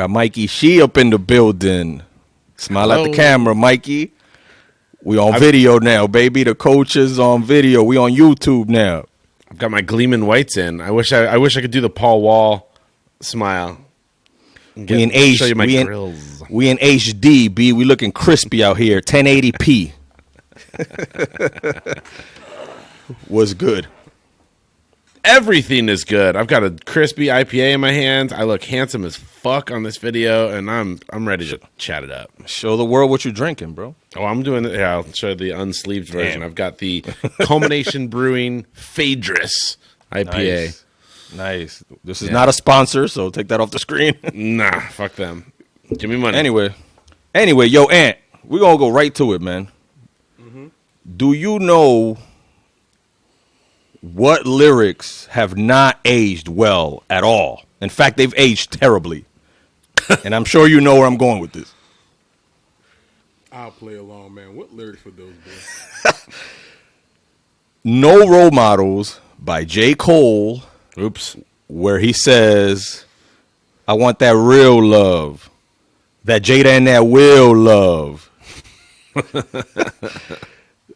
got Mikey She up in the building. Smile at the camera, Mikey. We on video now, baby. The coach is on video. We on YouTube now. I've got my gleaming whites in. I wish I could do the Paul Wall smile. We in HD, B. We looking crispy out here. 1080p. What's good? Everything is good. I've got a crispy IPA in my hands. I look handsome as fuck on this video, and I'm ready to chat it up. Show the world what you're drinking, bro. Oh, I'm doing it. Yeah, I'll show the unsleeved version. I've got the Culmination Brewing Phaedrus IPA. Nice. This is not a sponsor, so take that off the screen. Nah, fuck them. Give me money. Anyway, yo, Ant, we're going to go right to it, man. Mm-hmm. Do you know what lyrics have not aged well at all? In fact, they've aged terribly. And I'm sure you know where I'm going with this. I'll play along, man. What lyrics for those boys? No Role Models by J. Cole. Oops. Where he says, I want that real love. That Jada and that Will love.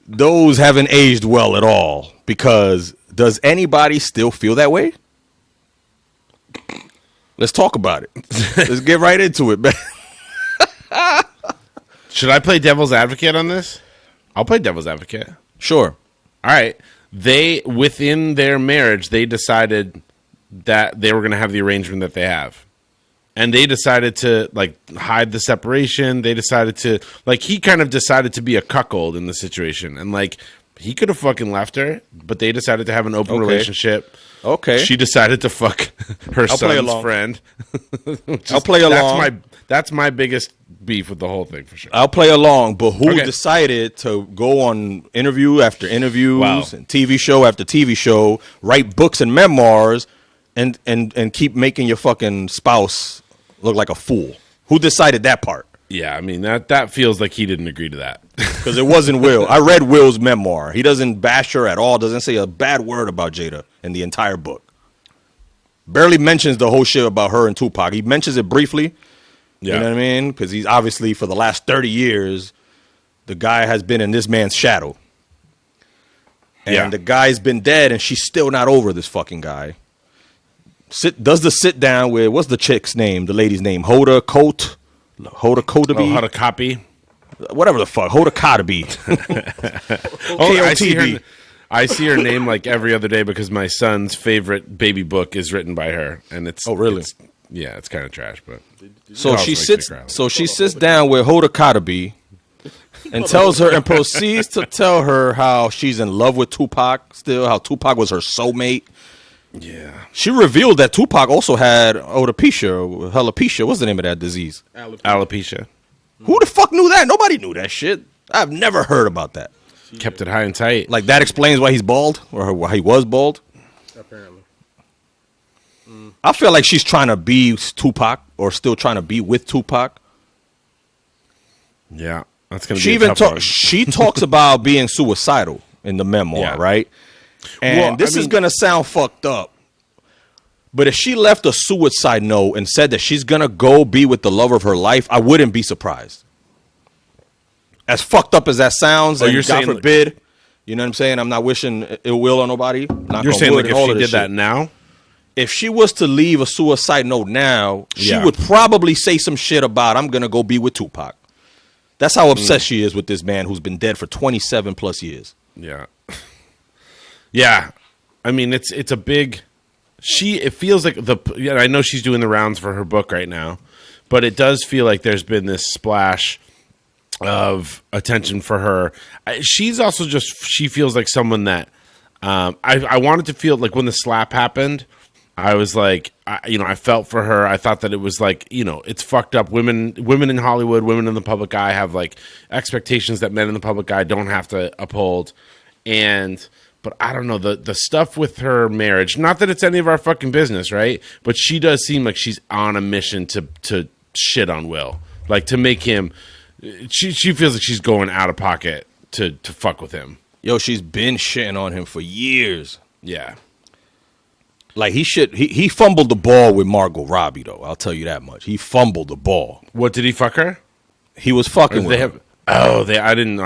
Those haven't aged well at all. Because does anybody still feel that way? Let's talk about it. Let's get right into it, man. Should I play devil's advocate on this? I'll play devil's advocate. Sure. All right. Within their marriage, they decided that they were going to have the arrangement that they have. And they decided to, hide the separation. They decided to, he kind of decided to be a cuckold in the situation. And, he could have fucking left her, but they decided to have an open relationship. Okay. She decided to fuck her son's friend. I'll play along. That's my biggest beef with the whole thing, for sure. I'll play along, but who decided to go on interview after interviews and TV show after TV show, write books and memoirs, and keep making your fucking spouse look like a fool? Who decided that part? Yeah, I mean, that feels like he didn't agree to that. Because it wasn't Will. I read Will's memoir. He doesn't bash her at all, doesn't say a bad word about Jada in the entire book. Barely mentions the whole shit about her and Tupac. He mentions it briefly. Yeah. You know what I mean? Because he's obviously, for the last 30 years, the guy has been in this man's shadow. And the guy's been dead, and she's still not over this fucking guy. Does the sit down with, what's the chick's name? The lady's name? Hoda Kotabi? Hoda Copy? Whatever the fuck. Hoda Kotabi. I see her name every other day because my son's favorite baby book is written by her, and it's really? It's kind of trash, but so she sits down with Hoda Kotabi and tells her and proceeds to tell her how she's in love with Tupac still, how Tupac was her soulmate. Yeah. She revealed that Tupac also had alopecia. What's the name of that disease? Alopecia. Who the fuck knew that? Nobody knew that shit. I've never heard about that. Kept it high and tight. That explains why he's bald, or why he was bald. Apparently. I feel like she's trying to be Tupac, or still trying to be with Tupac. Yeah, that's gonna be a tough one. She talks about being suicidal in the memoir, right? And this is gonna sound fucked up, but if she left a suicide note and said that she's gonna go be with the love of her life, I wouldn't be surprised. As fucked up as that sounds, and God forbid, you know what I'm saying? I'm not wishing ill will on nobody. You're saying if she did that now? If she was to leave a suicide note now, she would probably say some shit about, I'm going to go be with Tupac. That's how obsessed she is with this man who's been dead for 27 plus years. Yeah. Yeah. I mean, it's a big... It feels like I know she's doing the rounds for her book right now, but it does feel like there's been this splash of attention for her. She's also she feels like someone that I wanted to feel like when the slap happened, I was like, I felt for her. I thought that it was it's fucked up. Women in Hollywood, women in the public eye have expectations that men in the public eye don't have to uphold. But I don't know, the stuff with her marriage, not that it's any of our fucking business, right? But she does seem like she's on a mission to shit on Will. To make him, she feels like she's going out of pocket to fuck with him. Yo, she's been shitting on him for years. Yeah. Like he fumbled the ball with Margot Robbie though. I'll tell you that much. He fumbled the ball. What, did he fuck her? He was fucking with her. I didn't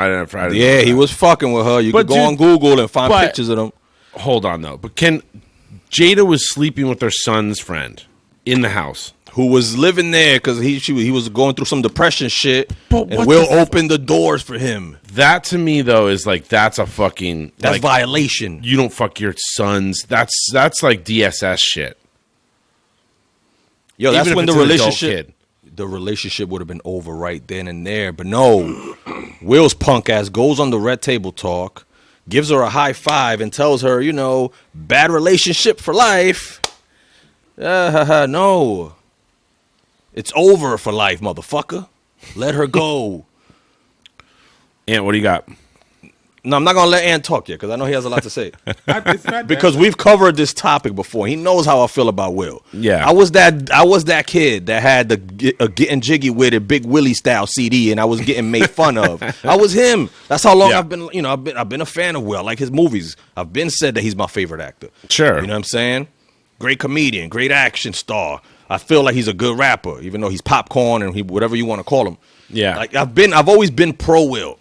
Yeah, he was fucking with her. You But could go on Google and find but- pictures of them. Hold on though. But Jada was sleeping with her son's friend in the house. Who was living there because he was going through some depression shit, But and what Will the opened the doors for him. That to me though is like that's a fucking That's like, violation. you don't fuck your sons. That's like DSS shit. Yo, that's Even if when it's the an adult relationship kid. the relationship would have been over right then and there. But no, Will's punk ass goes on the Red Table Talk, gives her a high five, and tells her, bad relationship for life. No. It's over for life, motherfucker. Let her go. Ant, what do you got? No, I'm not going to let Ant talk yet because I know he has a lot to say. It's not Because we've covered this topic before. He knows how I feel about Will. Yeah. I was that kid that had the Getting Jiggy with it Big Willie style CD and I was getting made fun of. I was him. That's how long Yeah. I've been, I've been a fan of Will. I like his movies. I've been said that he's my favorite actor. Sure. You know what I'm saying? Great comedian, great action star. I feel like he's a good rapper, even though he's popcorn and whatever you want to call him. Yeah. Like I've always been pro Will.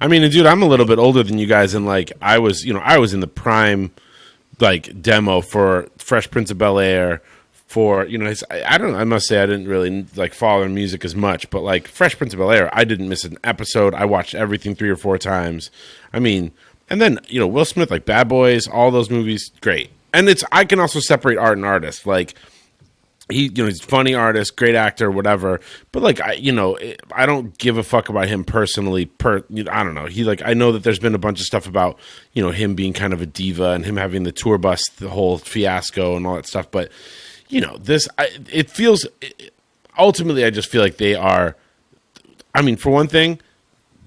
I mean, dude, I'm a little bit older than you guys, and like I was in the prime like demo for Fresh Prince of Bel-Air. For I must say I didn't really like follow their music as much, but like Fresh Prince of Bel-Air, I didn't miss an episode. I watched everything 3 or 4 times. I mean, and then Will Smith, like Bad Boys, all those movies, great. And I can also separate art and artist. Like he's a funny artist, great actor, whatever. But like I don't give a fuck about him personally. I don't know. I know that there's been a bunch of stuff about him being kind of a diva and him having the tour bus, the whole fiasco and all that stuff. But it feels ultimately, I just feel like they are. I mean, for one thing,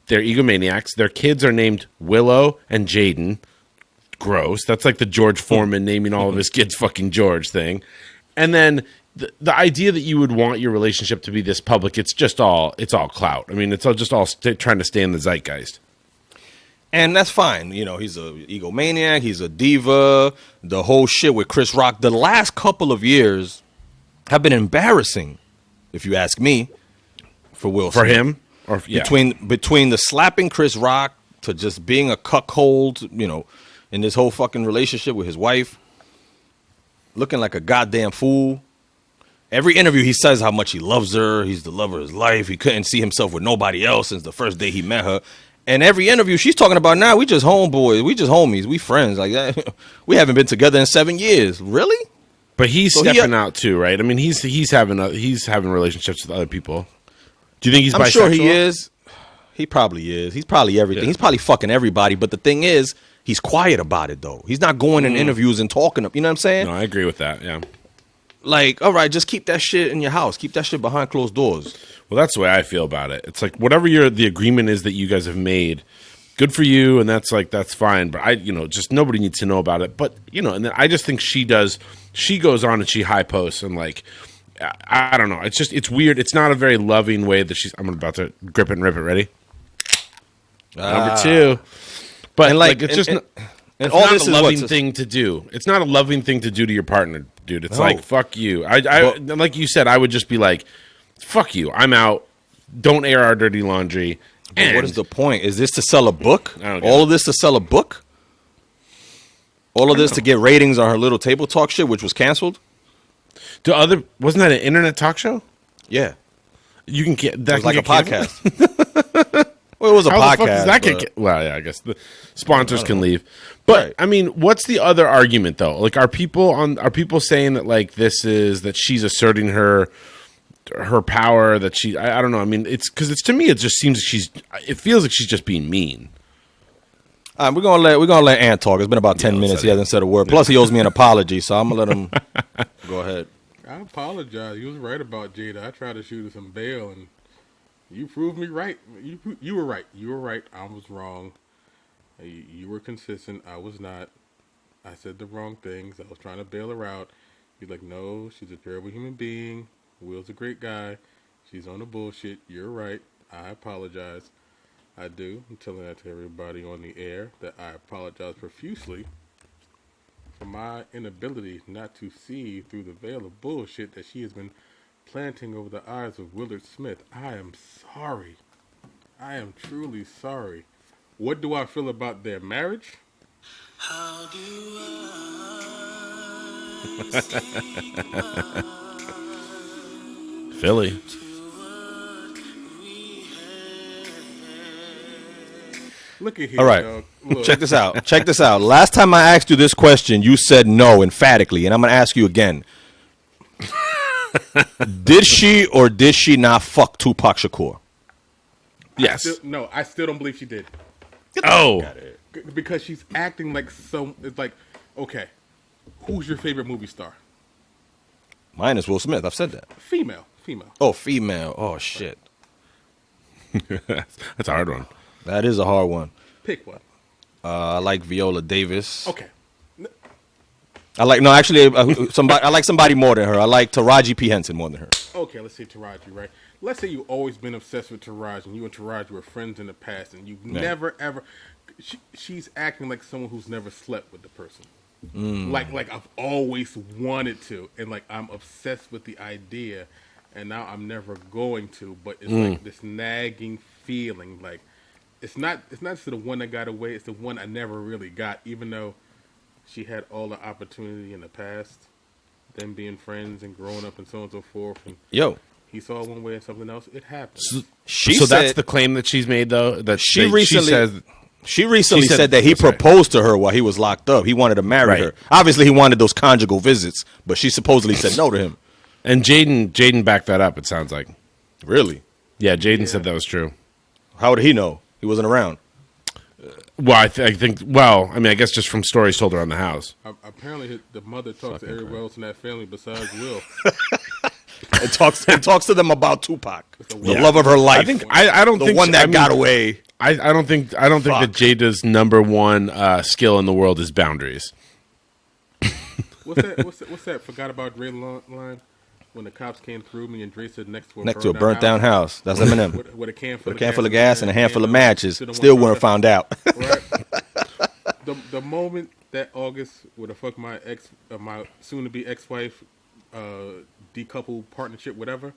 they're egomaniacs. Their kids are named Willow and Jaden. Gross. That's like the George Foreman naming all of his kids fucking George thing. And then the idea that you would want your relationship to be this public, it's all clout. I mean, it's all trying to stay in the zeitgeist. And that's fine. He's a egomaniac. He's a diva. The whole shit with Chris Rock. The last couple of years have been embarrassing, if you ask me, for Will For Smith. him? Or yeah. Between the slapping Chris Rock to just being a cuckold, in this whole fucking relationship with his wife, looking like a goddamn fool. Every interview he says how much he loves her. He's the love of his life. He couldn't see himself with nobody else since the first day he met her. And every interview she's talking about now, we just homeboys. We just homies. We friends. Like that. We haven't been together in 7 years. Really? But he's stepping out too, right? I mean, he's having relationships with other people. Do you think he's bisexual? I'm sure he is. He probably is. He's probably everything. Yeah. He's probably fucking everybody. But the thing is, he's quiet about it, though. He's not going in interviews and talking. You know what I'm saying? No, I agree with that, yeah. Like, all right, just keep that shit in your house. Keep that shit behind closed doors. Well, that's the way I feel about it. It's like whatever the agreement is that you guys have made, good for you, and that's fine. But just nobody needs to know about it. But, and then I just think she goes on and she high posts and like, I don't know. It's weird. It's not a very loving way that I'm about to grip it and rip it. Ready? Number 2. But and like it's just and it's all not this a is loving thing to do. It's not a loving thing to do to your partner, dude. It's like fuck you. I like you said, I would just be like, fuck you. I'm out. Don't air our dirty laundry. And what is the point? Is this to sell a book? All of this to sell a book? All of this to get ratings on her little table talk shit, which was canceled? Wasn't that an internet talk show? Yeah. You can get that. It was like a podcast. Well, it was a How podcast. The fuck does that well, yeah, I guess the sponsors can leave. But right. I mean, what's the other argument though? Like, are people saying that like that she's asserting her power, that she I don't know. I mean, it's because to me it just seems it feels like she's just being mean. We're gonna let Ant talk. It's been about 10 minutes. He hasn't said a word. Plus, he owes me an apology, so I'm gonna let him go ahead. I apologize. You was right about Jada. I tried to shoot her some bail, and you proved me right. You were right. You were right. I was wrong. You were consistent. I was not. I said the wrong things. I was trying to bail her out. You're like, no, she's a terrible human being. Will's a great guy. She's on the bullshit. You're right. I apologize. I do. I'm telling that to everybody on the air that I apologize profusely for my inability not to see through the veil of bullshit that she has been planting over the eyes of Willard Smith. I am sorry. I am truly sorry. What do I feel about their marriage? How do I say Philly. what we had? Look at here, All right. dog. Look, Check this out. Check this out. Last time I asked you this question, you said no emphatically, and I'm gonna ask you again. Did she or did she not fuck Tupac Shakur? Yes. no, I still don't believe she did. Oh. Because she's acting like it's like, okay, who's your favorite movie star? Mine is Will Smith. I've said that. Female. Oh, female. Oh shit. That's a hard one. That is a hard one. Pick one. I like Viola Davis. Okay. I like somebody more than her. I like Taraji P. Henson more than her. Okay, let's say Taraji, right? Let's say you've always been obsessed with Taraji, and you and Taraji were friends in the past, and you've never ever. She's acting like someone who's never slept with the person. Like I've always wanted to, and like I'm obsessed with the idea, and now I'm never going to. But it's like this nagging feeling, like it's not just the one that got away. It's the one I never really got, even though she had all the opportunity in the past, them being friends and growing up and so on and so forth. And Yo, he saw one way and something else. It happened. So said, that's the claim that she's made, though. That She recently She said- said that he sorry. proposed to her while he was locked up. He wanted to marry Right. her. Obviously, he wanted those conjugal visits, but she supposedly said no to him. And Jaden backed that up. It sounds like. Really? Yeah, Jaden said that was true. How would he know? He wasn't around. Well, I think. Well, I mean, I guess just from stories told around the house. Apparently, the mother talks to everyone else in that family besides Will. And talks to them about Tupac, the Yeah. love of her life. I don't the think one that I mean, got away. I don't think that Jada's number one skill in the world is boundaries. What's that? Forgot about Dre line when the cops came through me and Dre said next to A burnt down house. That's Eminem. with a can With a can full of gas and a handful of matches. Still weren't found out. Right. The moment that August would have fucked my soon to be ex-wife, decoupled partnership, whatever,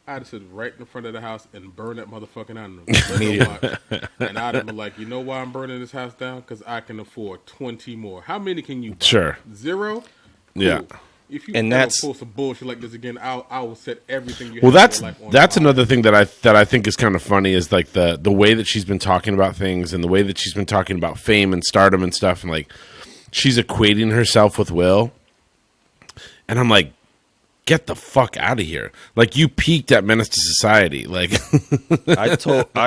I'd have stood right in front of the house and burn that motherfucking out. And I'd have been like, you know why I'm burning this house down? Because I can afford 20 more. How many can you buy? Sure. 0? Cool. Yeah. If you And ever that's- pull some bullshit like this again, I will set everything you Well, have in your life on that's fire. another thing that I think is kind of funny is like the way that she's been talking about things and the way that she's been talking about fame and stardom and stuff, and like she's equating herself with Will, and I'm like, get the fuck out of here! Like you peaked at Menace to Society, like I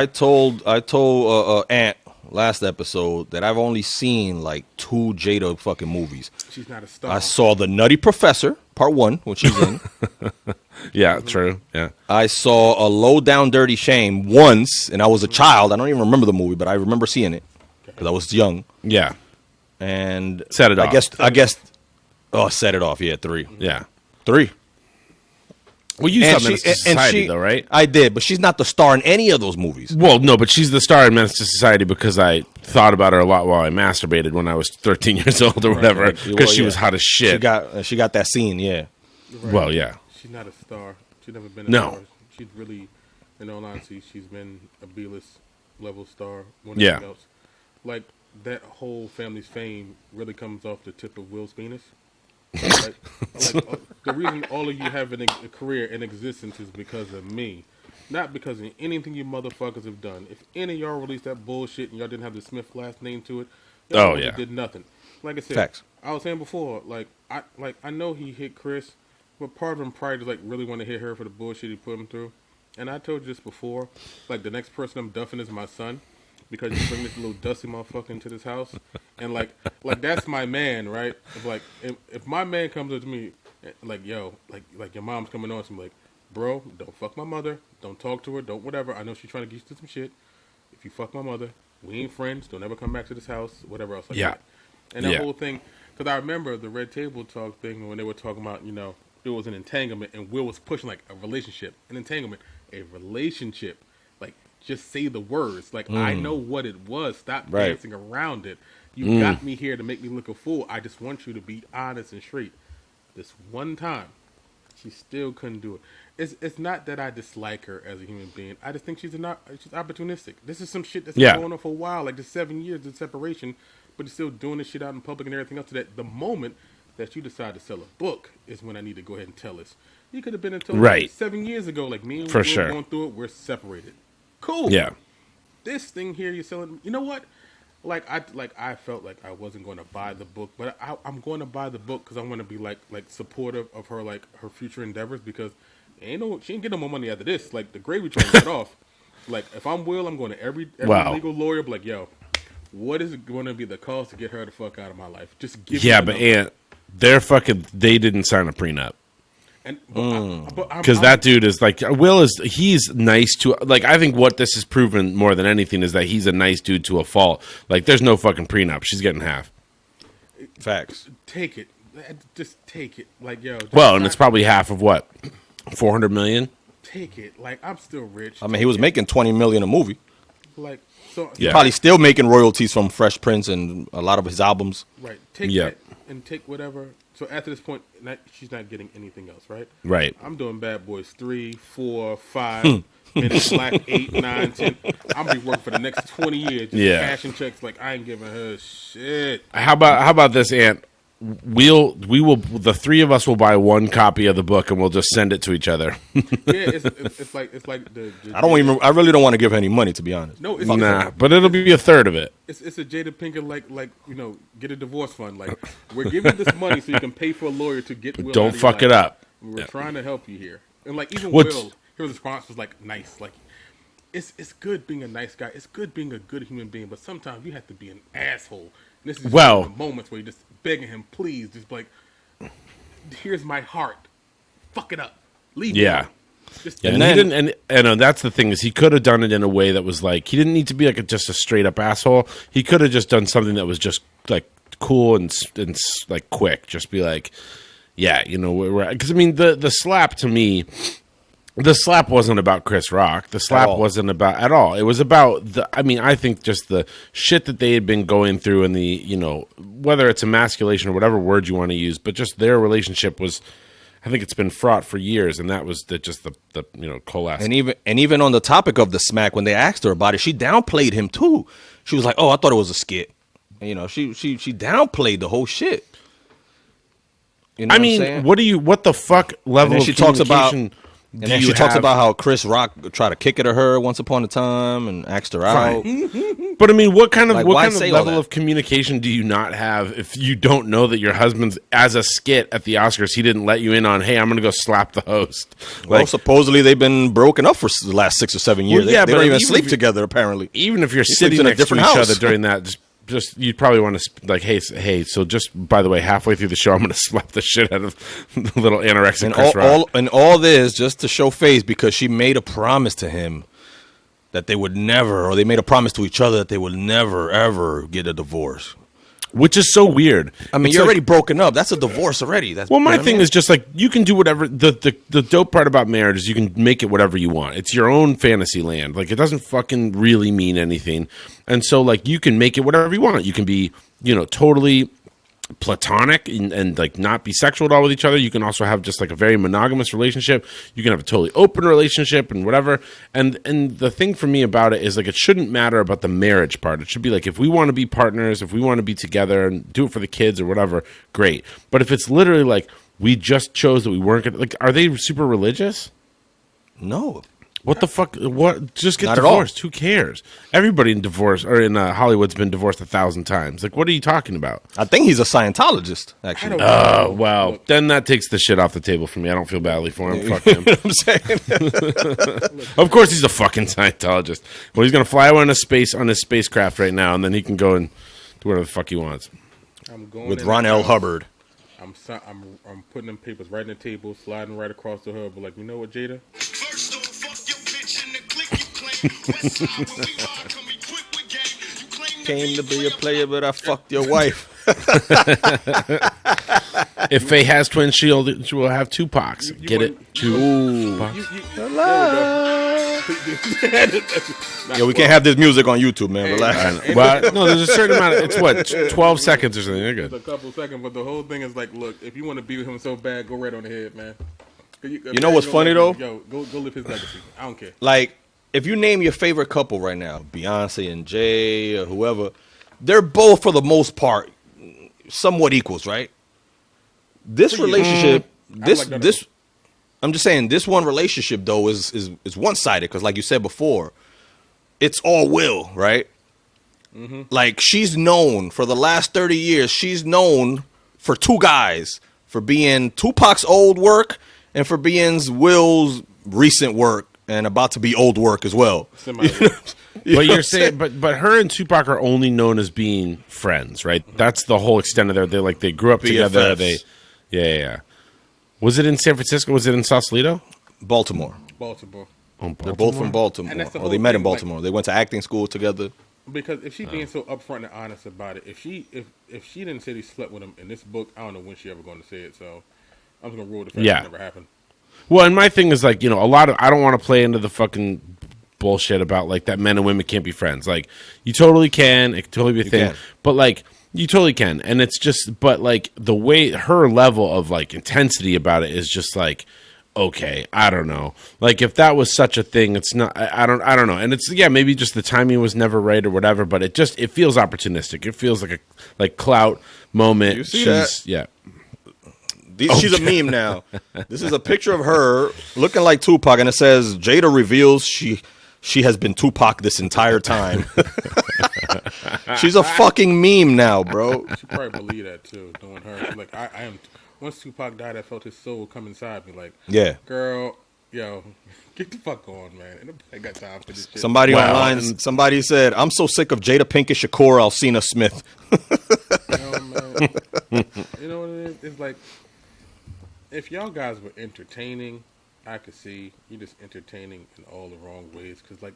told Aunt last episode that I've only seen like 2 Jada fucking movies. She's not a star. I saw The Nutty Professor, Part 1, which she's in. yeah, true, yeah. I saw A Low Down Dirty Shame once, and I was a child. I don't even remember the movie, but I remember seeing it because I was young. Yeah. And Set It Off. I guess. Oh, Set It Off. Yeah, 3. Yeah. 3. Well, you And saw Menace to Society, though, right? I did, but she's not the star in any of those movies. Well, no, but she's the star in Menace to Society because I thought about her a lot while I masturbated when I was 13 years old or whatever, because Well, she yeah. was hot as shit. She got that scene. Yeah. Right. Well, yeah. She's not a star. She's never been a No. star. She's really, in all honesty, she's been a B-list level star. More Yeah. than else. Like, that whole family's fame really comes off the tip of Will's penis. The reason all of you have a career in existence is because of me. Not because of anything you motherfuckers have done. If any of y'all released that bullshit and y'all didn't have the Smith last name to it, y'all really did nothing. Like I said, Facts. I was saying before, I know he hit Chris, but part of him probably just really want to hit her for the bullshit he put him through. And I told you this before, the next person I'm duffing is my son, because you bring this little dusty motherfucker into this house, and like that's my man, right? If my man comes up to me, yo, like your mom's coming on, so I'm like, bro, don't fuck my mother, don't talk to her, don't whatever. I know she's trying to get you to some shit. If you fuck my mother, we ain't friends. Don't ever come back to this house, whatever else like that. And that whole thing, because I remember the Red Table Talk thing when they were talking about, there was an entanglement, and Will was pushing a relationship, an entanglement, a relationship. Just say the words. Like, I know what it was. Stop Right. dancing around it. You got me here to make me look a fool. I just want you to be honest and straight. This one time, she still couldn't do it. It's not that I dislike her as a human being. I just think she's opportunistic. This is some shit that's been going on for a while, like the 7 years of separation, but you're still doing this shit out in public and everything else. So that the moment that you decide to sell a book is when I need to go ahead and tell us. You could have been until Right. 7 years ago, like me and For we're sure. going through it. We're separated. Cool. Yeah. This thing here you're selling. You know what? I felt like I wasn't going to buy the book, but I'm going to buy the book because I want to be like supportive of her, like her future endeavors, because she ain't getting no more money after this. Like the gravy train cut off. Like if I'm Will, I'm going to every Wow. legal lawyer, be like, yo, what is it going to be the cost to get her the fuck out of my life? Just give Yeah, me but number. they didn't sign a prenup. And Because that dude is like, he's nice to, like, I think what this has proven more than anything is that he's a nice dude to a fault. Like, there's no fucking prenup. She's getting half. Facts. take it. Just take it. Like, yo. And it's probably half of what? 400 million? Take it. Like, I'm still rich. I mean, he was making $20 million a movie. Like, so. Yeah. Probably still making royalties from Fresh Prince and a lot of his albums. Right. Take Yeah. that and take whatever. So after this point, she's not getting anything else, right? Right. I'm doing Bad Boys 3, 4, 5, Minutes Black 8, 9, 10. I'm be working for the next 20 years, just cashing checks like I ain't giving her shit. How about this, Ant? The three of us will buy one copy of the book and we'll just send it to each other. Yeah, it's like the I really don't want to give her any money, to be honest. No, it's Nah, but it'll be a third of it. It's a Jada Pinkett like get a divorce fund. Like, we're giving this money so you can pay for a lawyer to get Will. Don't fuck it up. We're trying to help you here. And like even What's- Will, his response was like nice. Like it's good being a nice guy. It's good being a good human being, but sometimes you have to be an asshole. And this is Well- the moments where you're just begging him, please, just like, here's my heart. Fuck it up. Leave me Yeah. alone. Just And he didn't, and that's the thing, is he could have done it in a way that was like, he didn't need to be like just a straight up asshole. He could have just done something that was just like cool and like quick. Just be like, yeah, because I mean the slap, to me, the slap wasn't about Chris Rock. The slap wasn't about at all. It was about I think just the shit that they had been going through, and the whether it's emasculation or whatever word you want to use, but just their relationship was. I think it's been fraught for years, and that was the coalesce. And even on the topic of the smack, when they asked her about it, she downplayed him too. She was like, "Oh, I thought it was a skit." And, she downplayed the whole shit. You know I mean, what the fuck level of she talks about, communication and then she talks about how Chris Rock tried to kick it at her once upon a time and asked her out. But I mean, what kind of Like, why say all level that? of communication do you not have if you don't know that your husband's, as a skit at the Oscars, he didn't let you in on, hey, I'm going to go slap the host? Well, supposedly they've been broken up for the last 6 or 7 years. Well, yeah, they but don't even even sleep if- together, apparently. Even if you're sleeps sitting in a next to each different house. other during that, just you'd probably want to like, hey, so just by the way, halfway through the show, I'm going to slap the shit out of the little anorexic And Chris Rock. all this just to show face, because she made a promise to him that they would never, or they made a promise to each other that they would never, ever get a divorce. Which is so weird. I mean, It's you're like- already broken up. That's a divorce already. That's, Well, my you know what I thing mean? is just like, you can do whatever. The dope part about marriage is you can make it whatever you want. It's your own fantasy land. Like, it doesn't fucking really mean anything. And so, like, you can make it whatever you want. You can be, totally platonic and like not be sexual at all with each other. You can also have just like a very monogamous relationship. You can have a totally open relationship and whatever. And the thing for me about it is like, it shouldn't matter about the marriage part. It should be like, if we want to be partners, if we want to be together and do it for the kids or whatever, great. But if it's literally like, we just chose that we weren't gonna, like, are they super religious? No. What the fuck? What? Just get Not at all. divorced. Who cares? Everybody in divorce or in Hollywood's been divorced 1,000 times. Like, what are you talking about? I think he's a Scientologist, actually. Oh, well, then that takes the shit off the table for me. I don't feel badly for him. Fuck him. I'm saying? Of course he's a fucking Scientologist. Well, he's going to fly on his spacecraft right now, and then he can go and do whatever the fuck he wants. I'm going With in Ron the L. house. Hubbard. I'm putting them papers right on the table, sliding right across the hub. But like, you know what, Jada? First don't fuck your bitch in the clique you claim. West side where we are, come equipped with gang. You claim Came to be a player, but I fucked your wife. If Faye has twins, she will have Tupacs. You Get want- it? Tupac. There we go. Yo, we can't have this music on YouTube, man. Relax. Well, no, there's a certain amount. It's what 12 seconds or something. They're It's good. a couple seconds, but the whole thing is like, look, if you want to be with him so bad, go right on the head, man. You know what's funny, though? Yo, go live his legacy. I don't care. Like, if you name your favorite couple right now, Beyonce and Jay or whoever, they're both, for the most part, somewhat equals, right? This relationship, I'm just saying, this one relationship, though, is one-sided, because like you said before, it's all Will, right? Mm-hmm. Like, she's known, for the last 30 years, she's known for two guys, for being Tupac's old work and for being Will's recent work and about to be old work as well. But you're saying, but her and Tupac are only known as being friends, right? That's the whole extent of they grew up together. BFFs. Yeah. Was it in San Francisco? Was it in Sausalito? Baltimore. Baltimore. They're both from Baltimore. And that's the Or they whole met thing, in Baltimore. They went to acting school together. Because if she being so upfront and honest about it, if she didn't say he slept with him in this book, I don't know when she ever going to say it. So I'm just gonna rule the fact that it never happened. Well, and my thing is like, a lot of, I don't want to play into the fucking bullshit about like that men and women can't be friends. Like, you totally can. It can totally be a thing. can. But like, you totally can. And it's just, but like the way her level of like intensity about it is just like, okay, I don't know. Like, if that was such a thing, it's not. I don't know. And it's maybe just the timing was never right or whatever. But it feels opportunistic. It feels like a clout moment. You see that? Yeah. She's a meme now. This is a picture of her looking like Tupac, and it says Jada reveals she has been Tupac this entire time. She's a fucking meme now, bro. She probably believe that too, knowing her. Like I am. Once Tupac died, I felt his soul come inside me. Like, Yeah. girl, yo, get the fuck on, man. I got time for this shit. Somebody Wow. online, somebody said, "I'm so sick of Jada Pinkett, Shakur, Alcina Smith." Man. You know what it is? It's like, if y'all guys were entertaining, I could see you just entertaining in all the wrong ways. Because, like,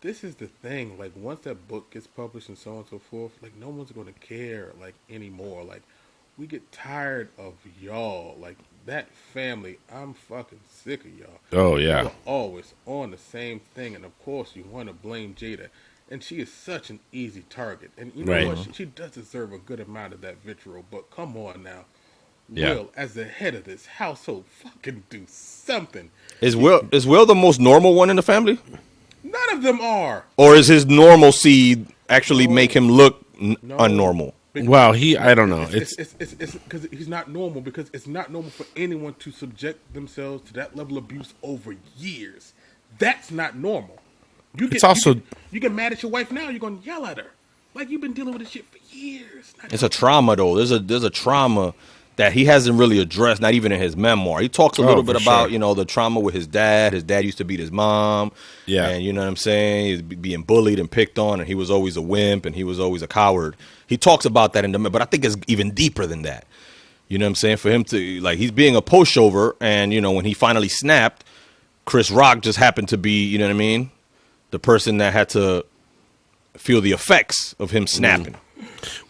this is the thing. Like, once that book gets published and so on and so forth, like, no one's going to care, like, anymore. Like, we get tired of y'all. Like, that family, I'm fucking sick of y'all. Oh, yeah. You're always on the same thing. And, of course, you want to blame Jada. And she is such an easy target. And you know Right. what? She does deserve a good amount of that vitriol. But come on now. Yeah. Will, as the head of this household, fucking do something. Is Will the most normal one in the family, None of them are. or is his normalcy actually make him look unnormal? Well, I don't know. It's because he's not normal. Because it's not normal for anyone to subject themselves to that level of abuse over years. That's not normal. You get mad at your wife now. You're gonna yell at her like you've been dealing with this shit for years. It's a trauma, though. There's a trauma that he hasn't really addressed, not even in his memoir. He talks a little bit about, the trauma with his dad. His dad used to beat his mom. Yeah. And you know what I'm saying? He's being bullied and picked on, and he was always a wimp, and he was always a coward. He talks about that but I think it's even deeper than that. You know what I'm saying? For him to, like, he's being a pushover, and, when he finally snapped, Chris Rock just happened to be, you know what I mean? The person that had to feel the effects of him snapping.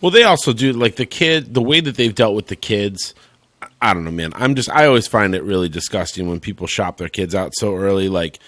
Well, they also do, like, the way that they've dealt with the kids. I don't know, man. I always find it really disgusting when people shop their kids out so early. Like,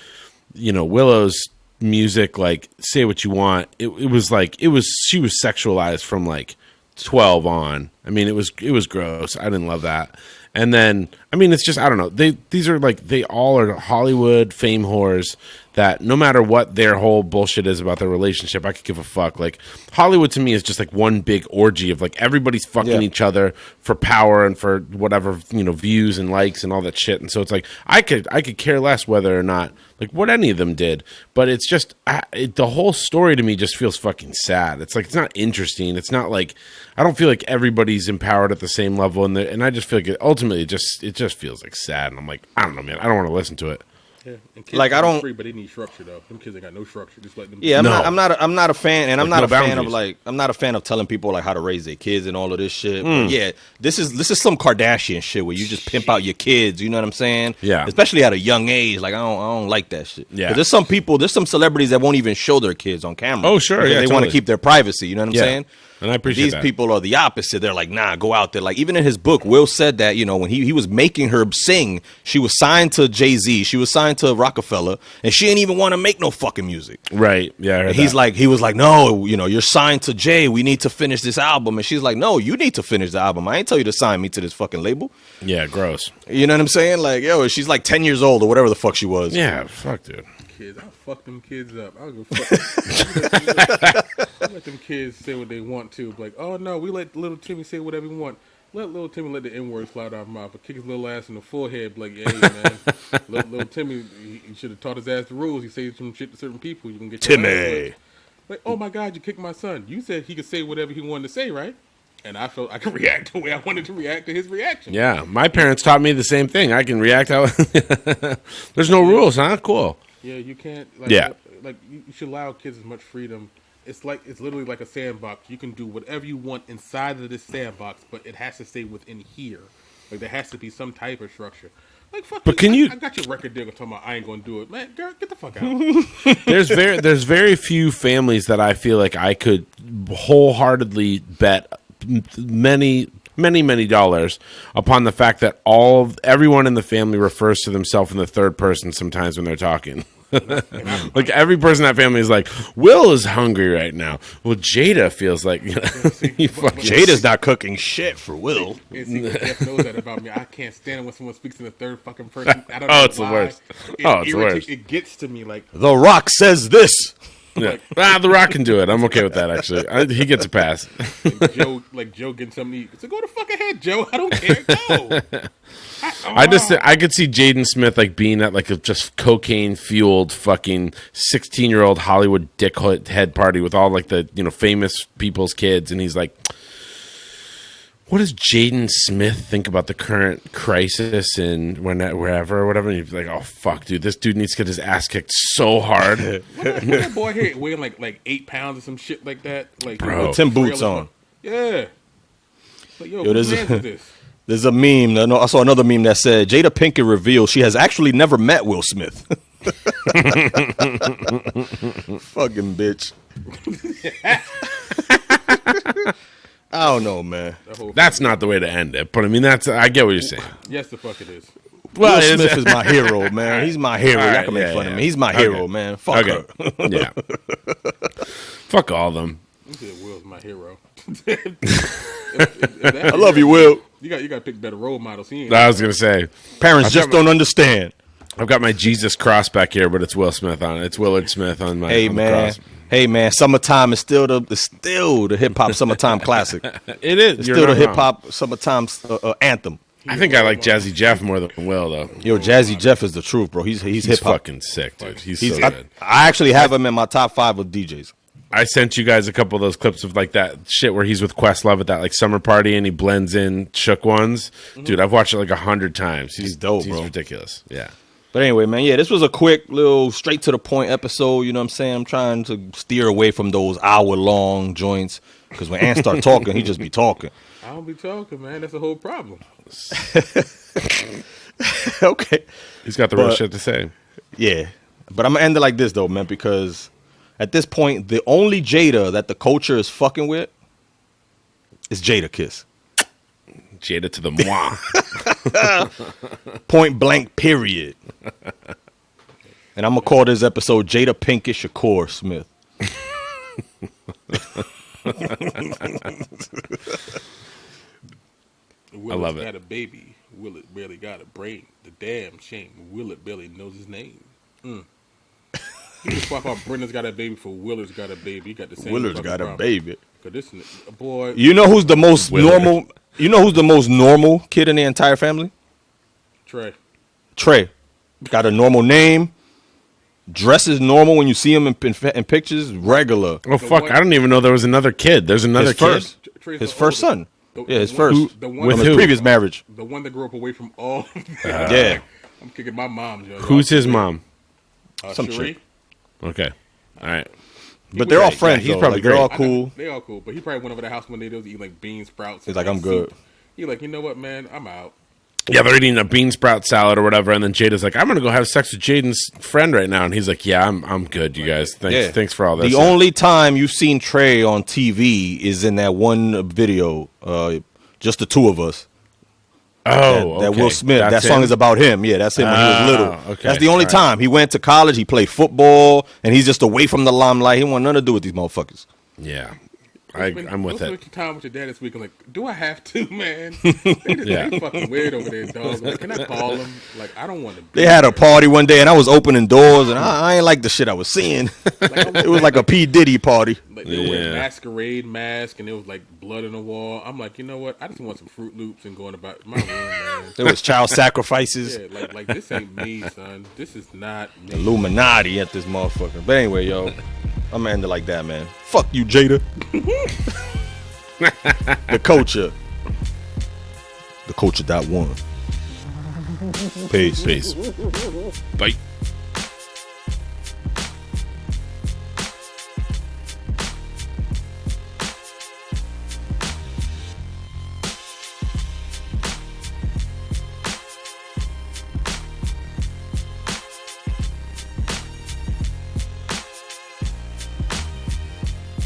Willow's music, like, say what you want. She was sexualized from like 12 on. I mean, it was gross. I didn't love that. And then, I mean, it's just, I don't know. These are like, they all are Hollywood fame whores that no matter what their whole bullshit is about their relationship, I could give a fuck. Like, Hollywood to me is just like one big orgy of like everybody's fucking each other for power and for whatever, views and likes and all that shit. And so it's like, I could care less whether or not, like, what any of them did. But it's just, the whole story to me just feels fucking sad. It's like, it's not interesting. It's not like, I don't feel like everybody's empowered at the same level. And I just feel like ultimately it just feels like sad. And I'm like, I don't know, man. I don't want to listen to it. Yeah. And kids Like, I don't. free, but they need structure though. Them kids ain't got no structure. Just let them. Yeah, No. I'm not a fan, and I'm Like, not no a fan of boundaries. like I'm not a fan of telling people like how to raise their kids and all of this shit. But yeah, this is some Kardashian shit where you just pimp out your kids. You know what I'm saying? Yeah. Especially at a young age. Like I don't like that shit. Yeah. 'Cause there's some celebrities that won't even show their kids on camera. Oh, sure, because yeah, they want to totally. keep their privacy. You know what I'm Yeah. saying? And I appreciate These that. people are the opposite. They're like, nah, go out there. Like, even in his book, Will said that, when he was making her sing, she was signed to Jay-Z, she was signed to Rockefeller, and she didn't even want to make no fucking music. Right. Yeah. I heard And he that. was like, no, you're signed to Jay. We need to finish this album. And she's like, no, you need to finish the album. I ain't tell you to sign me to this fucking label. Yeah. Gross. You know what I'm saying? Like, she's like 10 years old or whatever the fuck she was. Yeah. Fuck, dude. Kids, I'll fuck them kids up. I don't give a fuck. Let them kids say what they want to. Like, oh no, we let little Timmy say whatever he want. Let little Timmy let the N-word slide out of his mouth, but kick his little ass in the forehead. Like, hey man, little Timmy, he should have taught his ass the rules. He says some shit to certain people. You can get your ass Timmy. whipped. Like, oh my God, you kicked my son. You said he could say whatever he wanted to say, right? And I felt I could react the way I wanted to react to his reaction. Yeah. My parents taught me the same thing. I can react how. There's no rules, huh? Cool. Yeah, you can't. Like, Yeah. Like you should allow kids as much freedom. It's literally like a sandbox. You can do whatever you want inside of this sandbox, but it has to stay within here. Like there has to be some type of structure. Like fuck. But can you? I got your record deal talking about I ain't gonna do it, man. Girl, get the fuck out. There's very few families that I feel like I could wholeheartedly bet many dollars upon the fact that everyone in the family refers to themselves in the third person sometimes when they're talking. Like every person in that family is like, Will is hungry right now. Well, Jada feels like Jada's not cooking shit for Will. And see, Jeff knows that about me. I can't stand it when someone speaks in the third fucking person. I don't know it's the why. worst. It It's the worst. It gets to me like The Rock says this. Yeah. The Rock can do it. I'm okay with that. Actually, he gets a pass. Joe getting something to eat. So go the fuck ahead, Joe. I don't care. Go. I could see Jaden Smith like being at like a just cocaine fueled fucking 16-year-old Hollywood dickhead party with all like the famous people's kids, and he's like, what does Jaden Smith think about the current crisis in wherever or whatever? And you'd be like, oh fuck, dude, this dude needs to get his ass kicked so hard. What that boy here weighing like 8 pounds or some shit like that? Like Bro. Tim boots on. Yeah. Like, yo, there's whose man's is this? There's a meme. I saw another meme that said Jada Pinkett reveals she has actually never met Will Smith. Fucking bitch. I don't know, man. That's not the way to end it, but I mean, I get what you're saying. Yes, the fuck it is. Will Smith is my hero, man. He's my hero. Y'all can make fun of me. He's my hero, man. Fuck her. Yeah. Fuck all of them. You said Will's my hero. I love you, Will. You got to pick better role models. I was gonna say, Parents just don't understand. I've got my Jesus cross back here, but it's Will Smith on it. It's Willard Smith on my. Hey on the man, cross. hey man, summertime is still the hip hop summertime classic. It is. It's You're still the not hip wrong. hop summertime anthem. I think I like Jazzy Jeff more than Will, though. Yo, Jazzy Jeff is the truth, bro. He's He's hip hop. fucking sick, dude. He's so good. I actually have him in my top 5 of DJs. I sent you guys a couple of those clips of like that shit where he's with Questlove at that like summer party and he blends in Shook Ones. Dude, I've watched it like 100 times. He's dope, he's bro. ridiculous. Yeah. But anyway, man, yeah, this was a quick little straight to the point episode. You know what I'm saying? I'm trying to steer away from those hour-long joints because when Ant start talking, he just be talking. I don't be talking, man. That's the whole problem. Okay. He's got the real shit to say. Yeah. But I'm going to end it like this, though, man, because at this point, the only Jada that the culture is fucking with is Jada Kiss. Jada to the moi. Point blank, period. And I'm going to call this episode Jada Pinkett Shakur Smith. Will love it. got a baby. Will it barely got a brain? The damn shame. Will it barely knows his name? You can swap out Brenda's got a baby for Willard's got a baby. You got the same. Willard's fucking got a problem. baby. Cause this boy. You know who's the most Willard. normal? You know who's the most normal kid in the entire family? Trey. Trey. Got a normal name. Dresses normal when you see him in pictures. Regular. Oh, fuck. I don't even know there was another kid. There's another His kid. first. Trey's His the first oldest. son. Yeah, his first. The From one, With his who? previous marriage. the one that grew up away from all. Yeah. I'm kicking my mom's. Yo. Who's his mom? Some Cherie? chick. Okay. All right. But they're all Yeah, friends. he's Though. probably Like, they're great. all cool. They all cool, but he probably went over the house one day. They was eating like bean sprouts. He's and, like, I'm good. soup. He like, you know what, man? I'm out. Yeah, they're eating a bean sprout salad or whatever, and then Jada's like, "I'm gonna go have sex with Jaden's friend right now," and he's like, "Yeah, I'm good, you guys. Thanks for all this." The only time you've seen Trey on TV is in that one video, just the two of us. That okay. Will Smith. That's that song him? is about him. Yeah, that's him when he was little. Okay. That's the only All right. time he went to college. He played football, and he's just away from the limelight. He want nothing to do with these motherfuckers. Yeah, I'm with Spend it. your time with your dad this week. I'm like, do I have to, man? They fucking weird over there, dog. Like, can I call them? Like, I don't want to. They had a party one day, and I was opening doors, and I ain't like the shit I was seeing. It was like a P. Diddy party. Like they were Yeah. masquerade mask, and it was like blood on the wall. I'm like, you know what? I just want some Fruit Loops and going about my room, man. There was child sacrifices. Yeah, like this ain't me, son. This is not me. Illuminati at this motherfucker. But anyway, yo, I'm gonna end it like that, man. Fuck you, Jada. The culture. The culture.1. Peace. Peace. Bye.